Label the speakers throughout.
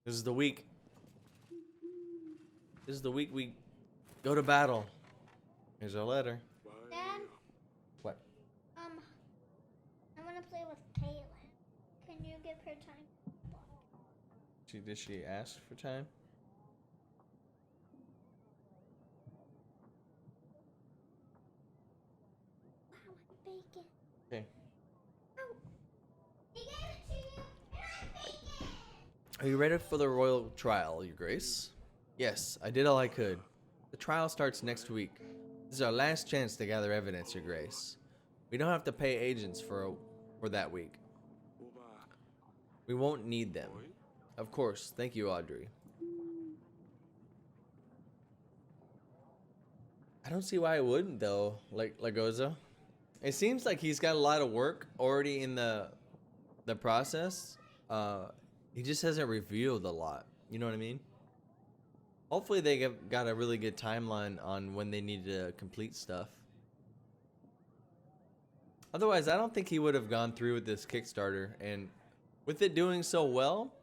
Speaker 1: This is the week. This is the week we go to battle. Here's our letter.
Speaker 2: Dad,
Speaker 1: What?
Speaker 2: I want to play with Caitlin. Can you give her time?
Speaker 1: Did she ask for time?
Speaker 2: Wow, I'm bacon.
Speaker 1: Okay.
Speaker 2: Oh, he gave it to you, and I'm bacon.
Speaker 1: Are you ready for the royal trial, Your Grace? Yes, I did all I could. The trial starts next week. This is our last chance to gather evidence, Your Grace. We don't have to pay agents for that week. We won't need them. Of course. Thank you, Audrey. I don't see why I wouldn't, though, like Lagoza. It seems like he's got a lot of work already in the process. He just hasn't revealed a lot. You know what I mean? Hopefully they got a really good timeline on when they need to complete stuff. Otherwise, I don't think he would have gone through with this Kickstarter. And with it doing so well,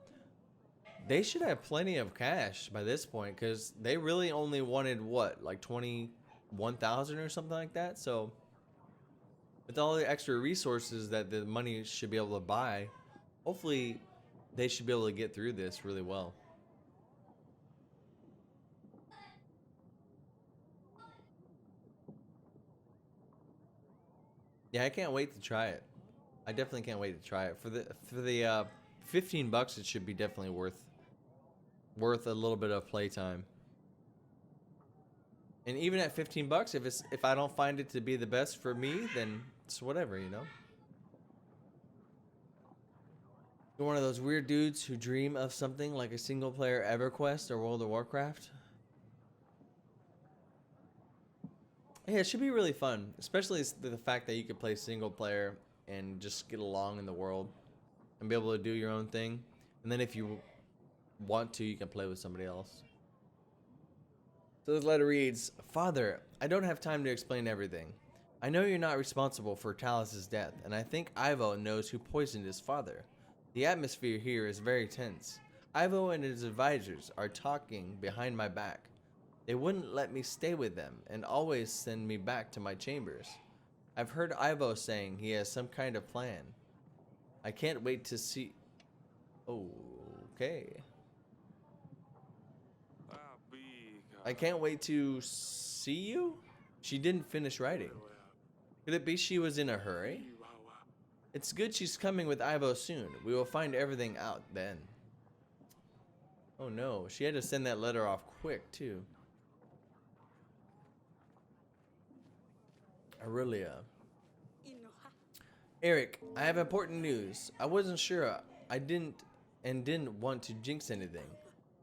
Speaker 1: they should have plenty of cash by this point, because they really only wanted, what, like 21,000 or something like that? So with all the extra resources that the money should be able to buy, hopefully they should be able to get through this really well. Yeah, I can't wait to try it. I definitely can't wait to try it. For the $15, it should be definitely worth a little bit of playtime. And even at $15, if I don't find it to be the best for me, then it's whatever, you know. You're one of those weird dudes who dream of something like a single player EverQuest or World of Warcraft. Yeah, it should be really fun, especially the fact that you could play single player and just get along in the world and be able to do your own thing. And then if you want to, you can play with somebody else. So this letter reads, Father, I don't have time to explain everything. I know you're not responsible for Talus's death, and I think Ivo knows who poisoned his father. The atmosphere here is very tense. Ivo and his advisors are talking behind my back. They wouldn't let me stay with them and always send me back to my chambers. I've heard Ivo saying he has some kind of plan. I can't wait to see... Okay. I can't wait to see you? She didn't finish writing. Could it be she was in a hurry? It's good she's coming with Ivo soon. We will find everything out then. Oh no, she had to send that letter off quick too. Aurelia. Eric, I have important news. I wasn't sure. I didn't want to jinx anything.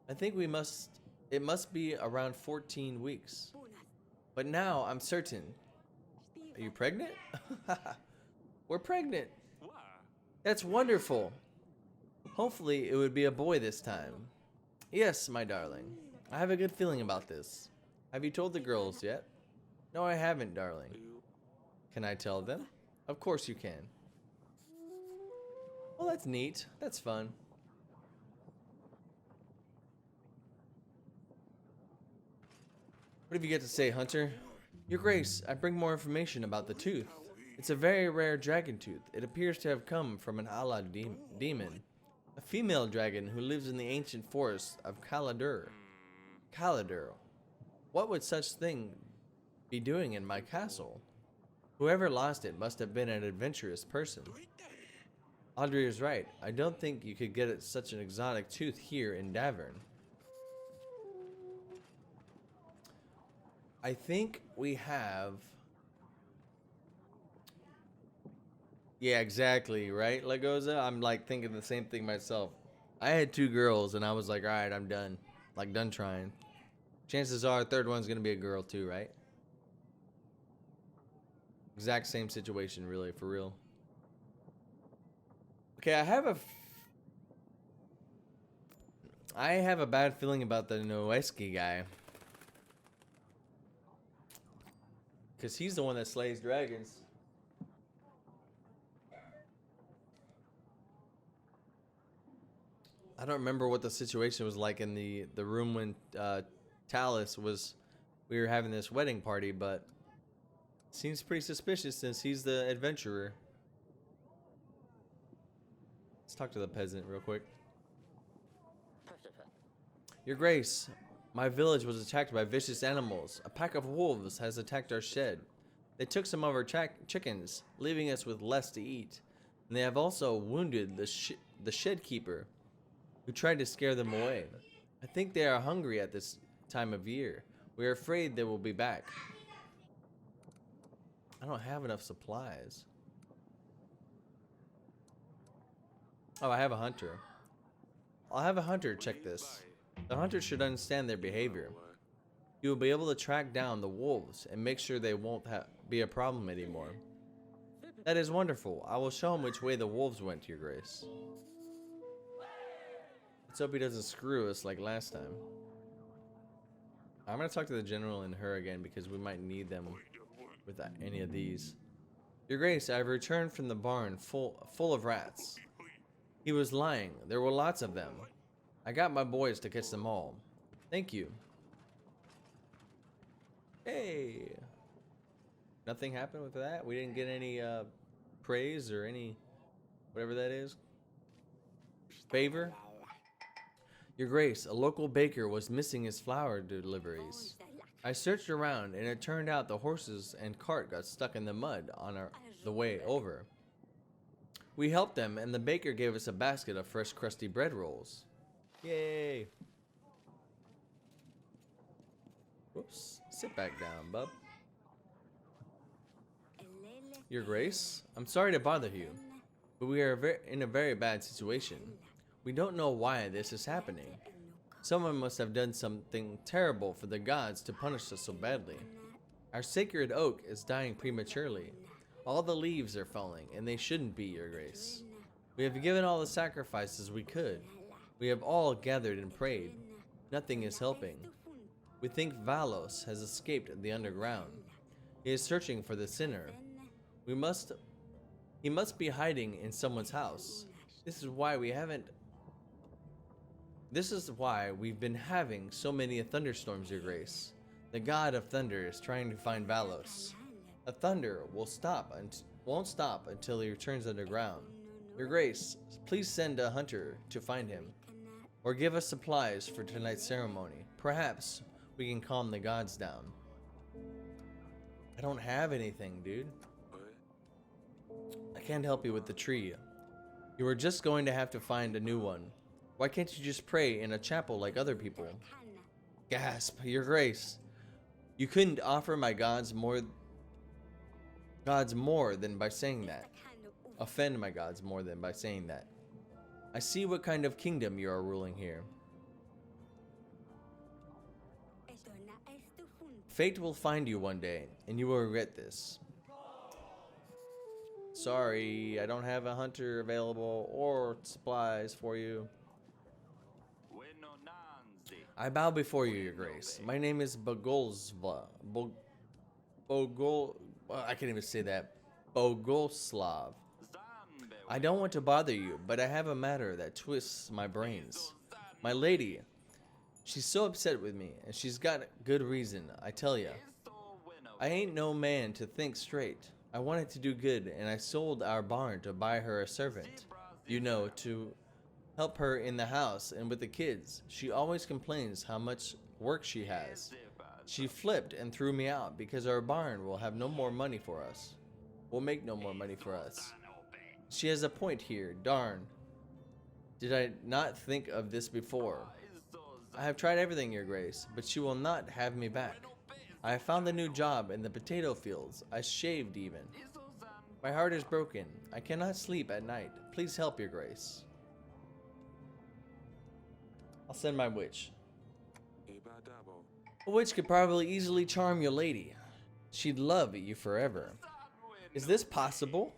Speaker 1: I think it must be around 14 weeks. But now I'm certain. Are you pregnant? We're pregnant. That's wonderful. Hopefully it would be a boy this time. Yes, my darling. I have a good feeling about this. Have you told the girls yet? No, I haven't, darling. Can I tell them? Of course you can. Well, that's neat. That's fun. What have you got to say, Hunter? Your Grace, I bring more information about the tooth. It's a very rare dragon tooth. It appears to have come from an Allah demon. A female dragon who lives in the ancient forests of Kaladur. Kaladur. What would such thing be doing in my castle? Whoever lost it must have been an adventurous person. Audrey is right. I don't think you could get such an exotic tooth here in Davern. I think we have... Yeah, exactly, right, Legoza? I'm like thinking the same thing myself. I had 2 girls and I was like, alright, I'm done. Like, done trying. Chances are, third one's gonna be a girl too, right? Exact same situation, really, for real. Okay, I have a bad feeling about the Noeski guy. Because he's the one that slays dragons. I don't remember what the situation was like in the room when Talus was. We were having this wedding party, but seems pretty suspicious since he's the adventurer. Let's talk to the peasant real quick. Your Grace, my village was attacked by vicious animals. A pack of wolves has attacked our shed. They took some of our chickens, leaving us with less to eat. And they have also wounded the shed keeper, who tried to scare them away. I think they are hungry at this time of year. We are afraid they will be back. I don't have enough supplies. Oh, I have a hunter. I'll have a hunter check this. The hunter should understand their behavior. He will be able to track down the wolves and make sure they won't be a problem anymore. That is wonderful. I will show him which way the wolves went, Your Grace. Let's hope he doesn't screw us like last time. I'm going to talk to the general and her again because we might need them with any of these. Your Grace, I have returned from the barn full of rats. He was lying. There were lots of them. I got my boys to catch them all. Thank you. Hey. Nothing happened with that? We didn't get any praise or any whatever that is. Favor? Your Grace, a local baker was missing his flour deliveries. I searched around and it turned out the horses and cart got stuck in the mud on the way over. We helped them and the baker gave us a basket of fresh crusty bread rolls. Yay! Whoops. Sit back down, bub. Your Grace, I'm sorry to bother you, but we are in a very bad situation. We don't know why this is happening. Someone must have done something terrible for the gods to punish us so badly. Our sacred oak is dying prematurely. All the leaves are falling, and they shouldn't be, Your Grace. We have given all the sacrifices we could. We have all gathered and prayed. Nothing is helping. We think Valos has escaped the underground. He is searching for the sinner. He must be hiding in someone's house. This is why we've been having so many thunderstorms, Your Grace. The god of thunder is trying to find Valos. The thunder won't stop until he returns underground. Your Grace, please send a hunter to find him. Or give us supplies for tonight's ceremony. Perhaps we can calm the gods down. I don't have anything, dude. I can't help you with the tree. You are just going to have to find a new one. Why can't you just pray in a chapel like other people? Gasp, Your Grace. You couldn't offer my gods more than by saying that. Offend my gods more than by saying that. I see what kind of kingdom you are ruling here. Fate will find you one day, and you will regret this. Sorry, I don't have a hunter available or supplies for you. I bow before you, Your Grace. My name is Bogolsva. I can't even say that. Bogoslav. I don't want to bother you, but I have a matter that twists my brains. My lady, she's so upset with me, and she's got good reason, I tell ya. I ain't no man to think straight. I wanted to do good, and I sold our barn to buy her a servant. You know, to help her in the house and with the kids. She always complains how much work she has. She flipped and threw me out because our barn will have no more money for us. Will make no more money for us. She has a point here, darn. Did I not think of this before? I have tried everything, Your Grace, but she will not have me back. I have found a new job in the potato fields. I shaved even. My heart is broken. I cannot sleep at night. Please help, Your Grace. I'll send my witch. A witch could probably easily charm your lady. She'd love you forever. Is this possible?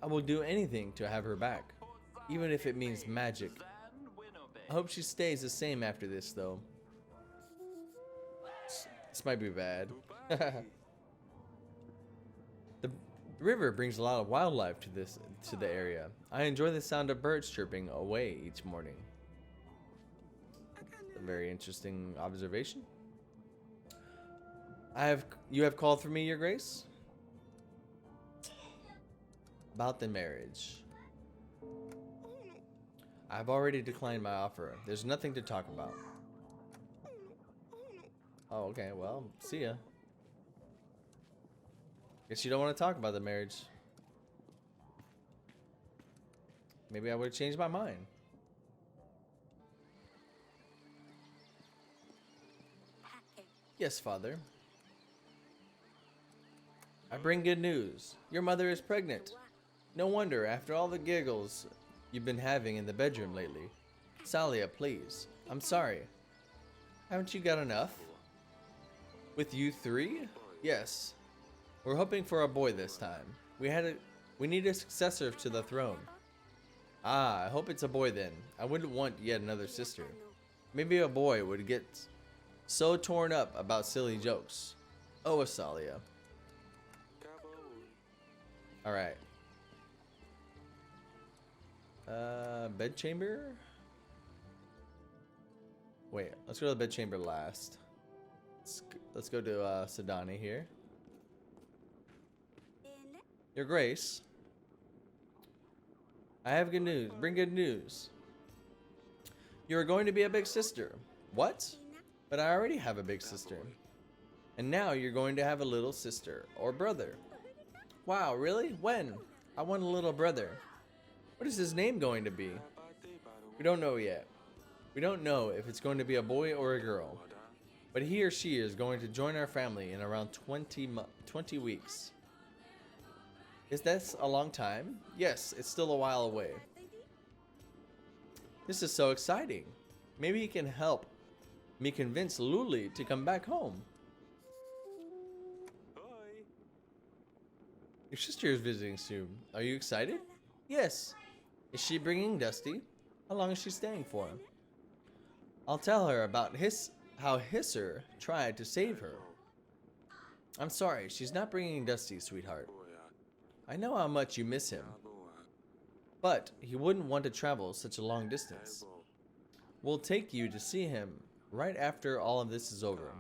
Speaker 1: I will do anything to have her back, even if it means magic. I hope she stays the same after this, though. This might be bad. The river brings a lot of wildlife to the area. I enjoy the sound of birds chirping away each morning. a very interesting observation. You have called for me, Your Grace? About the marriage. I've already declined my offer. There's nothing to talk about. Oh, okay. Well, see ya. Guess you don't want to talk about the marriage. Maybe I would have changed my mind. Yes, Father. I bring good news. Your mother is pregnant. No wonder, after all the giggles you've been having in the bedroom lately. Salia, please. I'm sorry. Haven't you got enough? With you three? Yes. We're hoping for a boy this time. We need a successor to the throne. Ah, I hope it's a boy then. I wouldn't want yet another sister. Maybe a boy would get so torn up about silly jokes. Oh, Asalia. Alright. Bedchamber? Wait, let's go to the bedchamber last. Let's go to Sedani here. Your Grace. I have good news. Bring good news. You are going to be a big sister. What? But I already have a big sister. And now you're going to have a little sister or brother. Wow, really? When? I want a little brother. What is his name going to be? We don't know yet. We don't know if it's going to be a boy or a girl. But he or she is going to join our family in around 20 weeks. Is that a long time? Yes, it's still a while away. This is so exciting. Maybe he can help me convince Luli to come back home. Your sister is visiting soon. Are you excited? Yes. Is she bringing Dusty? How long is she staying for? I'll tell her about how Hisser tried to save her. I'm sorry, she's not bringing Dusty, sweetheart. I know how much you miss him, but he wouldn't want to travel such a long distance. We'll take you to see him right after all of this is over.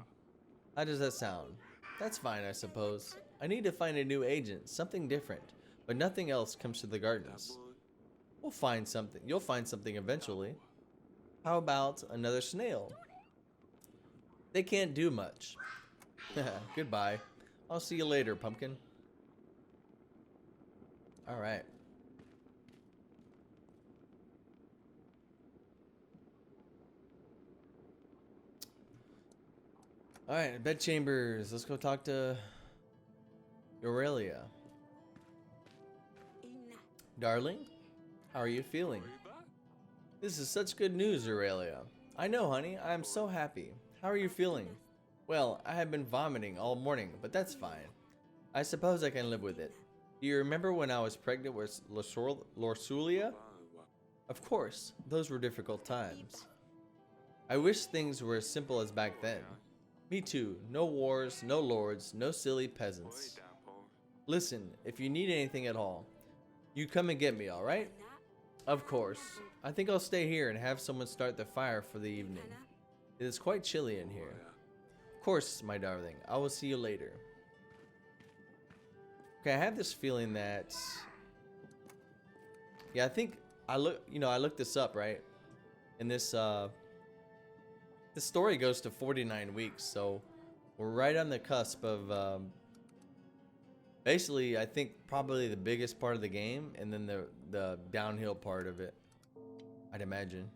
Speaker 1: How does that sound? That's fine, I suppose. I need to find a new agent, something different, but nothing else comes to the gardens. We'll find something. You'll find something eventually. How about another snail? They can't do much. Goodbye. I'll see you later, pumpkin. Alright. Alright, bedchambers. Let's go talk to Aurelia. Darling, how are you feeling? This is such good news, Aurelia. I know, honey. I am so happy. How are you feeling? Well, I have been vomiting all morning, but that's fine. I suppose I can live with it. Do you remember when I was pregnant with Lorsulia? Of course, those were difficult times. I wish things were as simple as back then. Me too. No wars, no lords, no silly peasants. Listen, if you need anything at all, you come and get me, alright? Of course. I think I'll stay here and have someone start the fire for the evening. It is quite chilly in here. Of course, my darling. I will see you later. Okay, I have this feeling that... Yeah, I think I looked this up, right? And this story goes to 49 weeks, so we're right on the cusp of basically, I think probably the biggest part of the game, and then the downhill part of it, I'd imagine.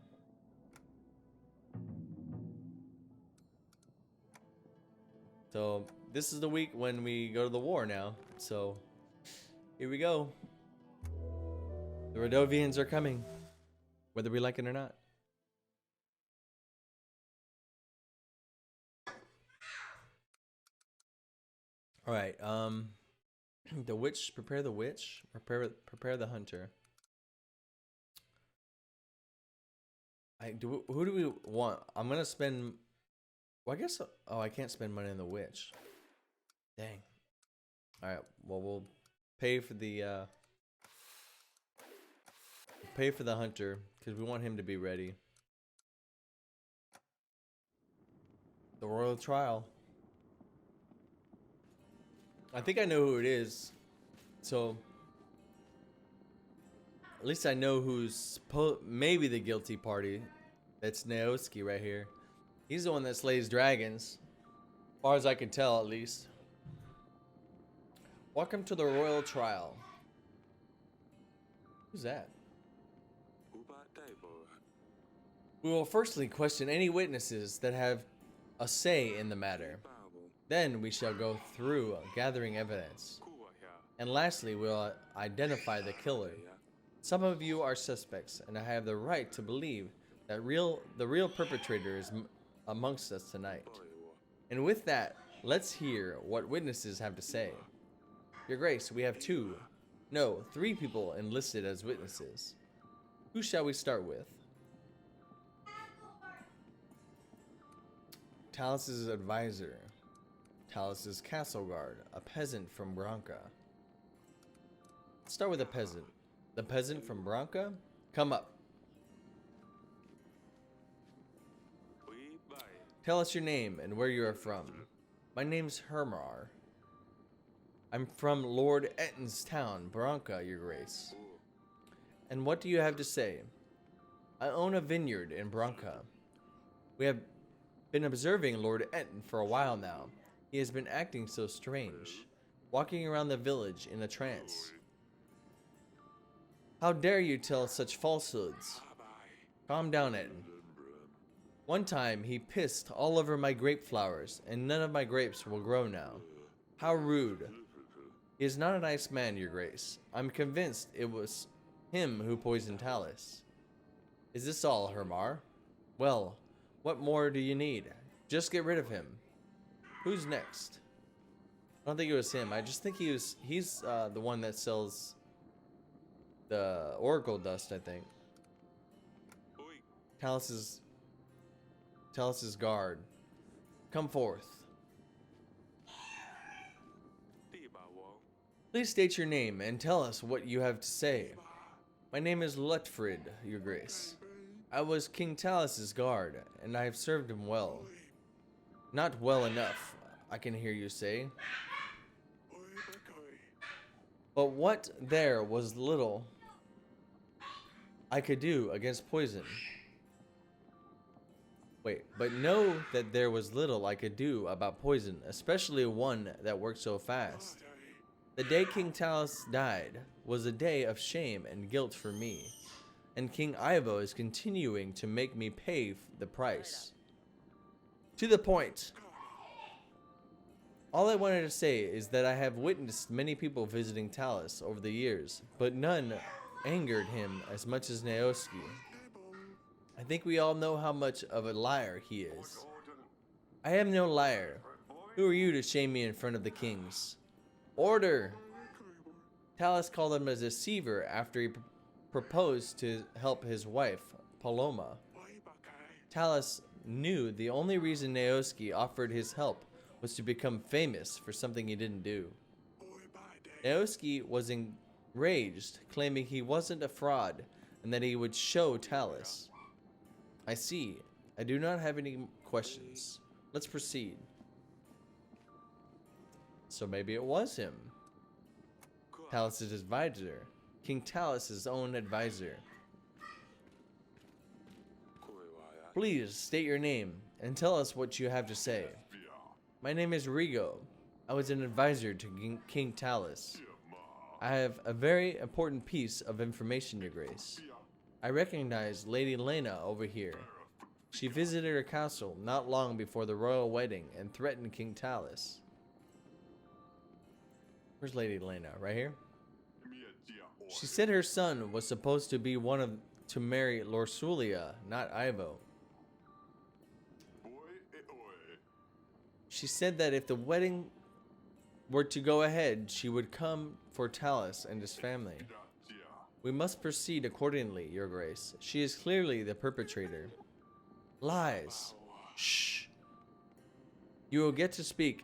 Speaker 1: So this is the week when we go to the war now. So here we go. The Rodovians are coming, whether we like it or not. All right. The witch. Prepare the witch. Prepare the hunter. Who do we want? I'm gonna spend. Well, I guess. Oh, I can't spend money on the witch. Dang. All right. Well, we'll pay for the hunter because we want him to be ready. The royal trial. I think I know who it is. So at least I know who's maybe the guilty party. That's Naoski right here. He's the one that slays dragons. As far as I can tell, at least. Welcome to the royal trial. Who's that? We will firstly question any witnesses that have a say in the matter. Then we shall go through gathering evidence. And lastly, we'll identify the killer. Some of you are suspects, and I have the right to believe that the real perpetrator is amongst us tonight. And with that, let's hear what witnesses have to say. Your Grace, we have 3 people enlisted as witnesses. Who shall we start with? Talus's advisor. Talus's castle guard, a peasant from Branca. Let's start with a peasant. The peasant from Branca, come up. Tell us your name and where you are from. My name's Hermar. I'm from Lord Etton's town, Branca, Your Grace. And what do you have to say? I own a vineyard in Branca. We have been observing Lord Etton for a while now. He has been acting so strange, walking around the village in a trance. How dare you tell such falsehoods? Calm down, Etton. One time he pissed all over my grape flowers, and none of my grapes will grow now. How rude. He is not a nice man, Your Grace. I'm convinced it was him who poisoned Talus. Is this all, Hermar? Well, what more do you need? Just get rid of him. Who's next? I don't think it was him. I just think he's the one that sells the oracle dust, I think. Talus's guard. Come forth. Please state your name and tell us what you have to say. My name is Lutfrid, Your Grace. I was King Talus's guard, and I have served him well. Not well enough, I can hear you say. But what there was little I could do against poison. But know that there was little I could do about poison, especially one that worked so fast. The day King Talus died was a day of shame and guilt for me, and King Ivo is continuing to make me pay the price. To the point. All I wanted to say is that I have witnessed many people visiting Talus over the years, but none angered him as much as Naoski. I think we all know how much of a liar he is. I am no liar. Who are you to shame me in front of the kings? Order! Talus called him a deceiver after he proposed to help his wife, Paloma. Talus knew the only reason Naoski offered his help was to become famous for something he didn't do. Naoski was enraged, claiming he wasn't a fraud and that he would show Talus. I see. I do not have any questions. Let's proceed. So maybe it was him. Talus's advisor. King Talus's own advisor. Please state your name and tell us what you have to say. My name is Rigo. I was an advisor to King Talus. I have a very important piece of information, Your Grace. I recognize Lady Lena over here. She visited her castle not long before the royal wedding and threatened King Talus. Where's Lady Lena? Right here? She said her son was supposed to be to marry Lorsulia, not Ivo. She said that if the wedding were to go ahead, she would come for Talus and his family. We must proceed accordingly, Your Grace. She is clearly the perpetrator. Lies. Shh. You will get to speak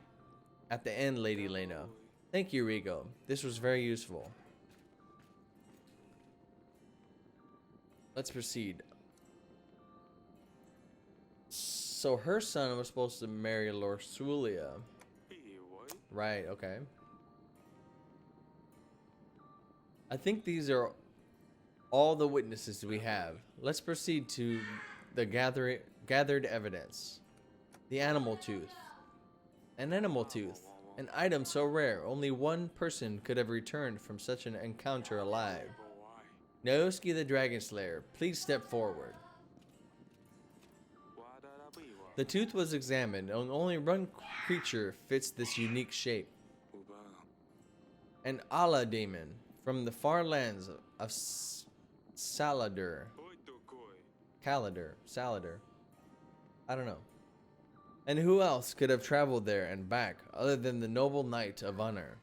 Speaker 1: at the end, Lady Lena. Thank you, Rigo. This was very useful. Let's proceed. So her son was supposed to marry Lorsulia. Right, okay. I think these are all the witnesses we have. Let's proceed to the gathered evidence. The animal tooth. An animal tooth. An item so rare, only one person could have returned from such an encounter alive. Naoski the Dragon Slayer, please step forward. The tooth was examined, and only one creature fits this unique shape. An Allah demon from the far lands of Saladur. Saladur. I don't know. And who else could have traveled there and back other than the noble knight of honor?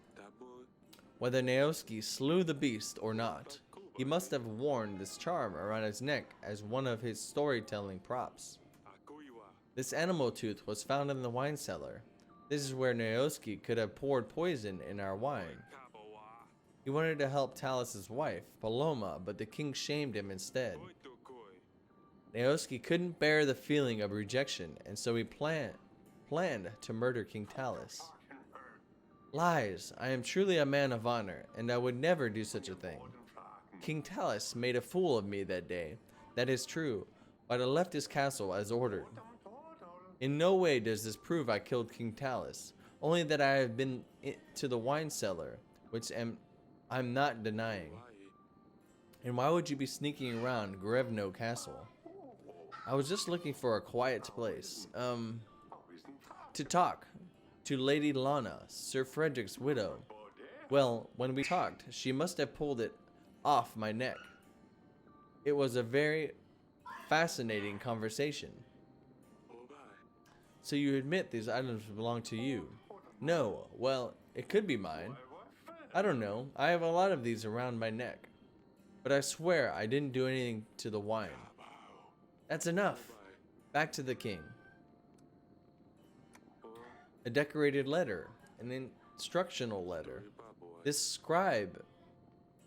Speaker 1: Whether Naoski slew the beast or not, he must have worn this charm around his neck as one of his storytelling props. This animal tooth was found in the wine cellar. This is where Naoski could have poured poison in our wine. He wanted to help Talus's wife, Paloma, but the king shamed him instead. Naoski couldn't bear the feeling of rejection, and so he planned to murder King Talus. Lies! I am truly a man of honor, and I would never do such a thing. King Talus made a fool of me that day. That is true, but I left his castle as ordered. In no way does this prove I killed King Talus, only that I have been to the wine cellar, which I'm not denying. And why would you be sneaking around Grevno Castle? I was just looking for a quiet place, to talk to Lady Lana, Sir Frederick's widow. Well, when we talked, she must have pulled it off my neck. It was a very fascinating conversation. So you admit these items belong to you? No, well, it could be mine. I don't know, I have a lot of these around my neck. But I swear I didn't do anything to the wine. That's enough. Back to the king. A decorated letter, an instructional letter. This scribe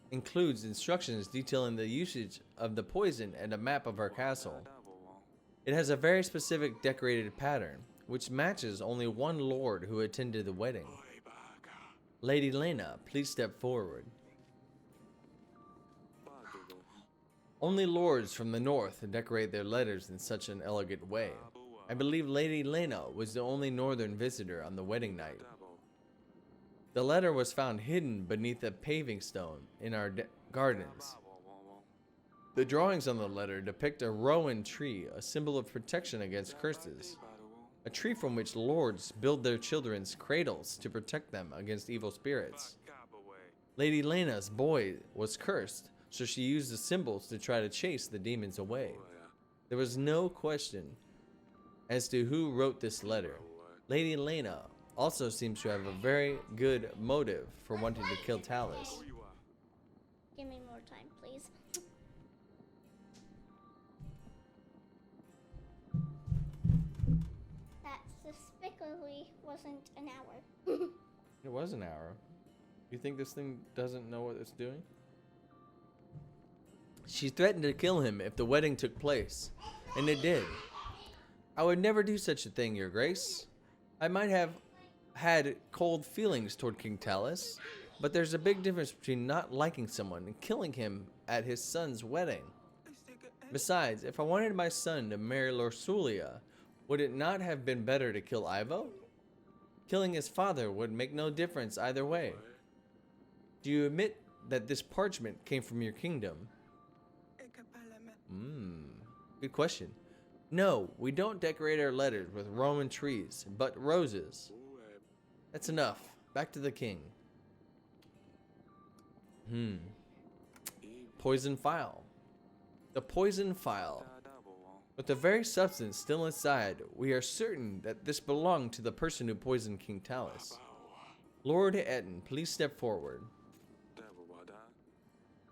Speaker 1: includes instructions detailing the usage of the poison and a map of our castle. It has a very specific decorated pattern, which matches only one lord who attended the wedding. Lady Lena, please step forward. Only lords from the north decorate their letters in such an elegant way. I believe Lady Lena was the only northern visitor on the wedding night. The letter was found hidden beneath a paving stone in our gardens. The drawings on the letter depict a rowan tree, a symbol of protection against curses. A tree from which lords build their children's cradles to protect them against evil spirits. Lady Lena's boy was cursed, so she used the symbols to try to chase the demons away. There was no question as to who wrote this letter. Lady Lena also seems to have a very good motive for wanting to kill Talus.
Speaker 2: Give me more time, please. That suspiciously wasn't an hour.
Speaker 1: It was an hour. You think this thing doesn't know what it's doing? She threatened to kill him if the wedding took place, and it did. I would never do such a thing, Your Grace. I might have had cold feelings toward King Talus, but there's a big difference between not liking someone and killing him at his son's wedding. Besides, if I wanted my son to marry Lorsulia, would it not have been better to kill Ivo? Killing his father would make no difference either way. Do you admit that this parchment came from your kingdom? Good question. No, we don't decorate our letters with Roman trees, but roses. That's enough. Back to the king. Poison phial. The poison phial. With the very substance still inside, we are certain that this belonged to the person who poisoned King Talus. Lord Etten, please step forward.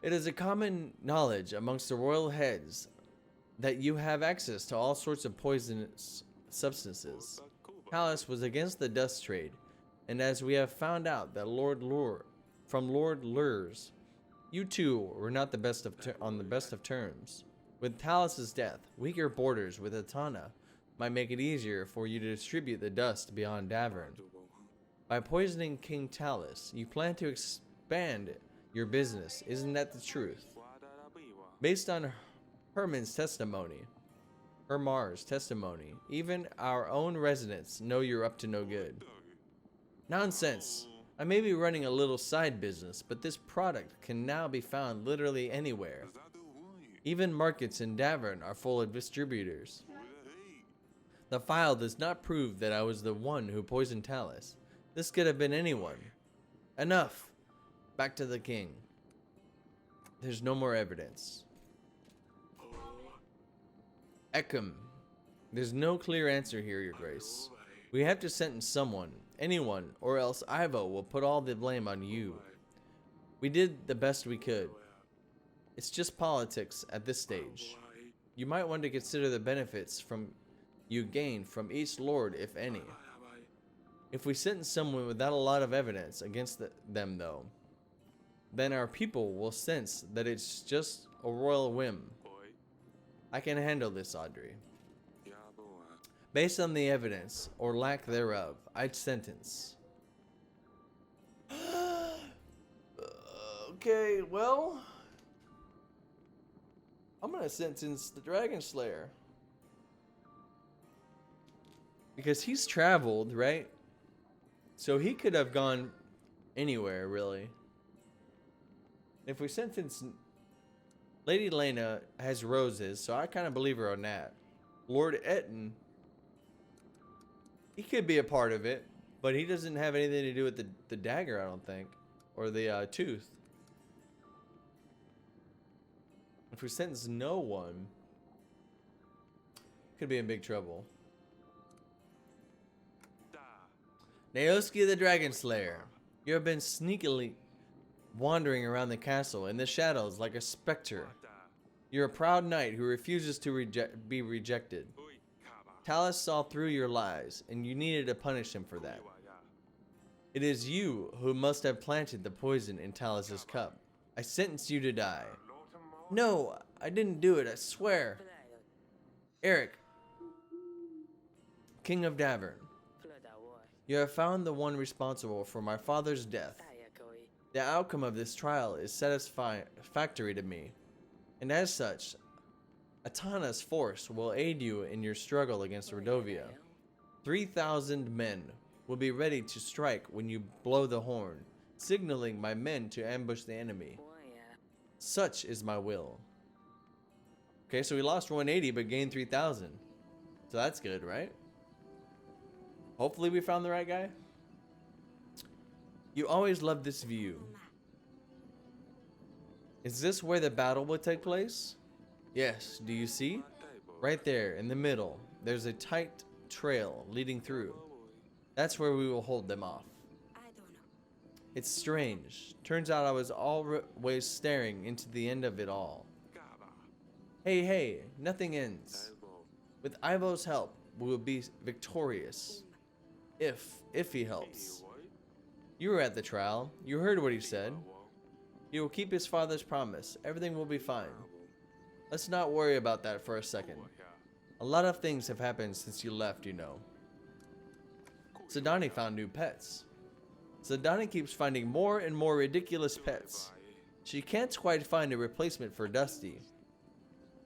Speaker 1: It is a common knowledge amongst the royal heads that you have access to all sorts of poisonous substances. Talus was against the dust trade, and as we have found out that Lord Lurs, you two were not on the best of terms. With Talus's death, weaker borders with Atana might make it easier for you to distribute the dust beyond Davern. By poisoning King Talus, you plan to expand your business, isn't that the truth? Based on Hermar's testimony, even our own residents know you're up to no good. Nonsense! I may be running a little side business, but this product can now be found literally anywhere. Even markets in Davern are full of distributors. The file does not prove that I was the one who poisoned Talus. This could have been anyone. Enough! Back to the king. There's no more evidence. Ekum. There's no clear answer here, Your Grace. We have to sentence someone, anyone, or else Ivo will put all the blame on you. We did the best we could. It's just politics at this stage. You might want to consider the benefits you gain from each lord, if any. If we sentence someone without a lot of evidence against them, though, then our people will sense that it's just a royal whim. I can handle this, Audrey. Based on the evidence, or lack thereof, I'd sentence. Okay, well, I'm gonna sentence the Dragon Slayer. Because he's traveled, right? So he could have gone anywhere, really. If we sentence... Lady Lena has roses, so I kind of believe her on that. Lord Etten, he could be a part of it, but he doesn't have anything to do with the dagger, I don't think. Or the tooth. If we sentence no one, could be in big trouble. Naoski the Dragon Slayer, you have been sneakily wandering around the castle in the shadows like a specter. You're a proud knight who refuses to be rejected. Talus saw through your lies, and you needed to punish him for that. It is you who must have planted the poison in Talus's cup. I sentence you to die. No, I didn't do it, I swear. Eric, King of Davern, you have found the one responsible for my father's death. The outcome of this trial is satisfactory to me, and as such, Atana's force will aid you in your struggle against Rodovia. 3,000 men will be ready to strike when you blow the horn, signaling my men to ambush the enemy. Such is my will. Okay, so we lost 180 but gained 3,000. So that's good, right? Hopefully we found the right guy. You always loved this view. Is this where the battle will take place? Yes, do you see? Right there in the middle, there's a tight trail leading through. That's where we will hold them off. It's strange. Turns out I was always staring into the end of it all. Hey, nothing ends. With Ivo's help, we will be victorious. If he helps. You were at the trial. You heard what he said. He will keep his father's promise. Everything will be fine. Let's not worry about that for a second. A lot of things have happened since you left, you know. Sedani found new pets. Sedani keeps finding more and more ridiculous pets. She can't quite find a replacement for Dusty.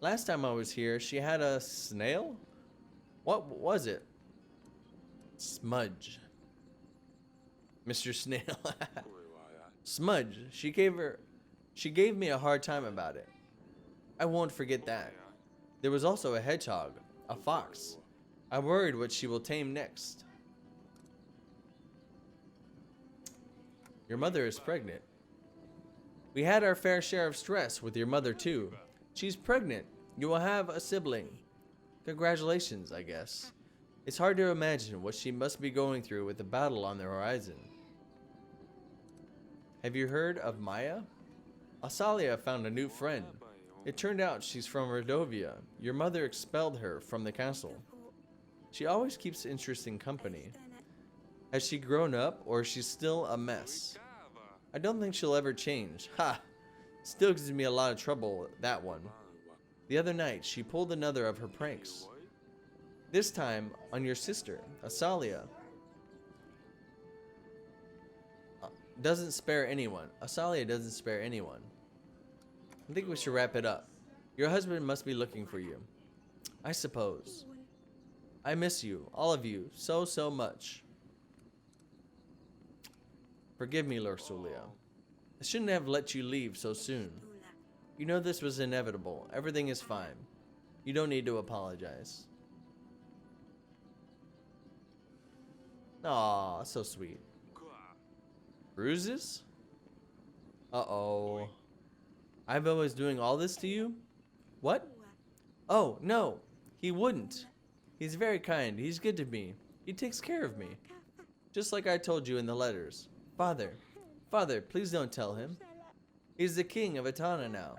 Speaker 1: Last time I was here, she had a snail? What was it? Smudge. Mr. Snail. Smudge. She gave me a hard time about it. I won't forget that. There was also a hedgehog, a fox. I worried what she will tame next. Your mother is pregnant. We had our fair share of stress with your mother too. She's pregnant. You will have a sibling. Congratulations, I guess. It's hard to imagine what she must be going through with the battle on the horizon. Have you heard of Maya? Asalia found a new friend. It turned out she's from Rodovia. Your mother expelled her from the castle. She always keeps interesting company. Has she grown up, or is she still a mess? I don't think she'll ever change. Ha! Still gives me a lot of trouble, that one. The other night, she pulled another of her pranks. This time on your sister, Asalia. Doesn't spare anyone. Asalia doesn't spare anyone. I think we should wrap it up. Your husband must be looking for you. I suppose. I miss you, all of you, so, so much. Forgive me, Lorsulia. I shouldn't have let you leave so soon. You know this was inevitable. Everything is fine. You don't need to apologize. Aw, so sweet. Bruises? Uh-oh. Ivo is doing all this to you? What? Oh, no. He wouldn't. He's very kind. He's good to me. He takes care of me. Just like I told you in the letters. Father, please don't tell him. He's the king of Etana now.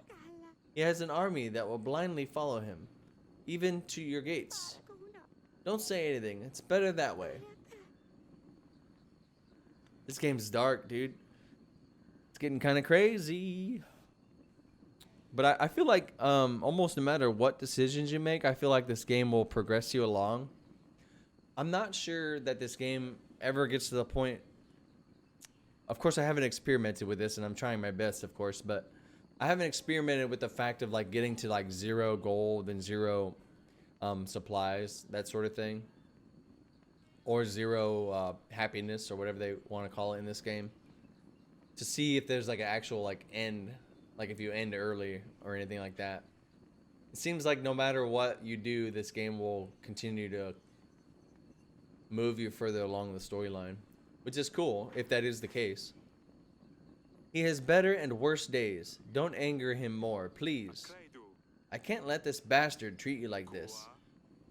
Speaker 1: He has an army that will blindly follow him, even to your gates. Don't say anything. It's better that way. This game's dark, dude. It's getting kind of crazy. But I feel like almost no matter what decisions you make, I feel like this game will progress you along. I'm not sure that this game ever gets to the point. Of course, I haven't experimented with this, and I'm trying my best, of course, but I haven't experimented with the fact of like getting to like 0 gold and 0 supplies, that sort of thing, or 0 happiness or whatever they want to call it in this game, to see if there's like an actual like end, like if you end early or anything like that. It seems like no matter what you do, this game will continue to move you further along the storyline, which is cool if that is the case. He has better and worse days. Don't anger him more, please. I can't let this bastard treat you like this.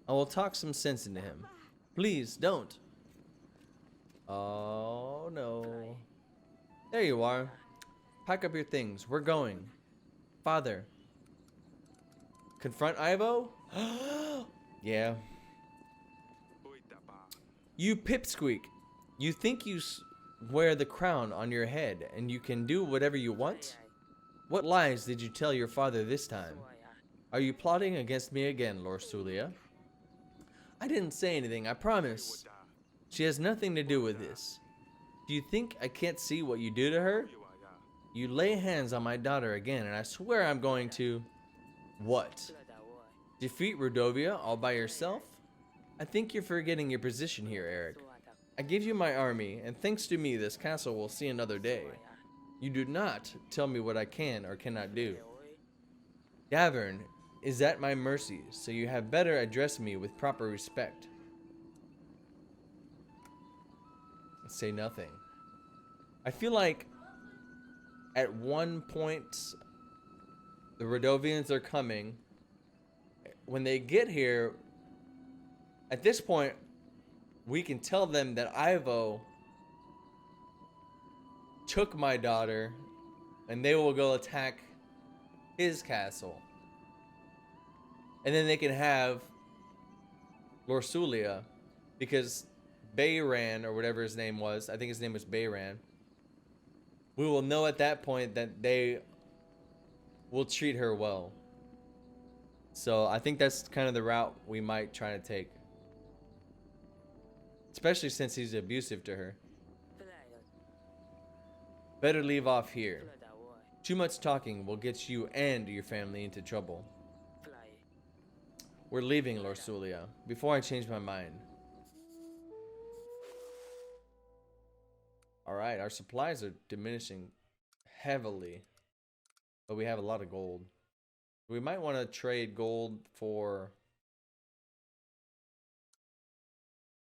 Speaker 1: I will talk some sense into him. Please, don't. Oh, no. There you are. Pack up your things. We're going. Father. Confront Ivo? Yeah. You pipsqueak. You think you wear the crown on your head and you can do whatever you want? What lies did you tell your father this time? Are you plotting against me again, Lorsulia? I didn't say anything, I promise. She has nothing to do with this. Do you think I can't see what you do to her? You lay hands on my daughter again, and I swear I'm going to... What? Defeat Rodovia all by yourself? I think you're forgetting your position here, Eric. I give you my army, and thanks to me, this castle will see another day. You do not tell me what I can or cannot do. Davern is at my mercy, so you had better address me with proper respect. Say nothing. I feel like at one point the Rodovians are coming. When they get here, at this point, we can tell them that Ivo took my daughter and they will go attack his castle. And then they can have Lorsulia, because Bayran, or whatever his name was, I think his name was Bayran, we will know at that point that they will treat her well. So I think that's kind of the route we might try to take. Especially since he's abusive to her. Better leave off here. Too much talking will get you and your family into trouble. We're leaving, Lorsulia, before I change my mind. Alright, our supplies are diminishing heavily. But we have a lot of gold. We might want to trade gold for